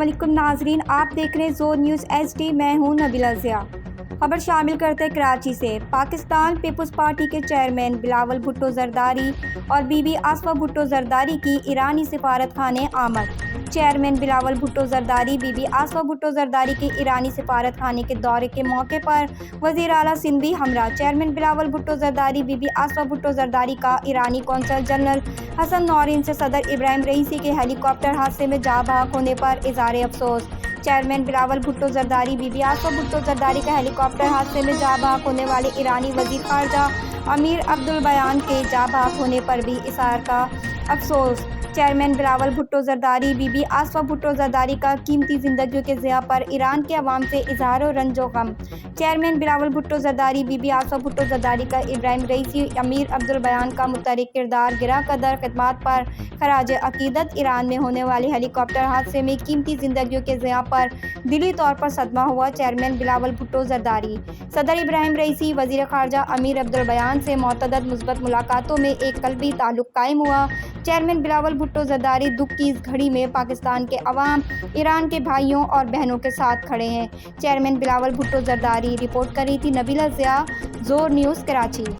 السلام علیکم ناظرین، آپ دیکھ رہے ہیں زور نیوز HD۔ میں ہوں نبیلہ ضیاء۔ خبر شامل کرتے کراچی سے۔ پاکستان پیپلز پارٹی کے چیئرمین بلاول بھٹو زرداری اور بی بی آصفہ بھٹو زرداری کی ایرانی سفارت خانے آمد۔ چیئرمین بلاول بھٹو زرداری بی بی آصفہ بھٹو زرداری کے ایرانی سفارت خانے کے دورے کے موقع پر وزیر اعلیٰ سندھ بھی ہمراہ۔ چیئرمین بلاول بھٹو زرداری بی بی آصفہ بھٹو زرداری کا ایرانی قونصل جنرل حسن نورین سے صدر ابراہیم رئیسی کے ہیلی کاپٹر حادثے میں جاں بحق ہونے پر اظہار افسوس۔ چیئرمین بلاول بھٹو زرداری بی بی آصفہ بھٹو زرداری کا ہیلی کاپٹر حادثے میں جاں بحق ہونے والے ایرانی وزیر خارجہ امیر عبدالبیان کے جاں بحق ہونے پر بھی اظہار کا افسوس۔ چیئرمین بلاول بھٹو زرداری بی بی آصفہ بھٹو زرداری کا قیمتی زندگیوں کے ضیاع پر ایران کے عوام سے اظہار رنج و غم۔ چیئرمین بلاول بھٹو زرداری بی بی آصفہ بھٹو زرداری کا ابراہیم رئیسی امیر عبدالبیان کا متحرک کردار گراں قدر خدمات پر خراج عقیدت۔ ایران میں ہونے والے ہیلی کاپٹر حادثے میں قیمتی زندگیوں کے ضیاع پر دلی طور پر صدمہ ہوا چیئرمین بلاول بھٹو زرداری۔ صدر ابراہیم رئیسی، وزیر خارجہ امیر عبدالبیان سے متعدد مثبت ملاقاتوں میں ایک قلبی تعلق قائم ہوا۔ چیئرمین بلاول بھٹو زرداری دکھ کی اس گھڑی میں پاکستان کے عوام ایران کے بھائیوں اور بہنوں کے ساتھ کھڑے ہیں۔ چیئرمین بلاول بھٹو زرداری۔ رپورٹ کر رہی تھی نبیلہ ضیاء، زور نیوز کراچی۔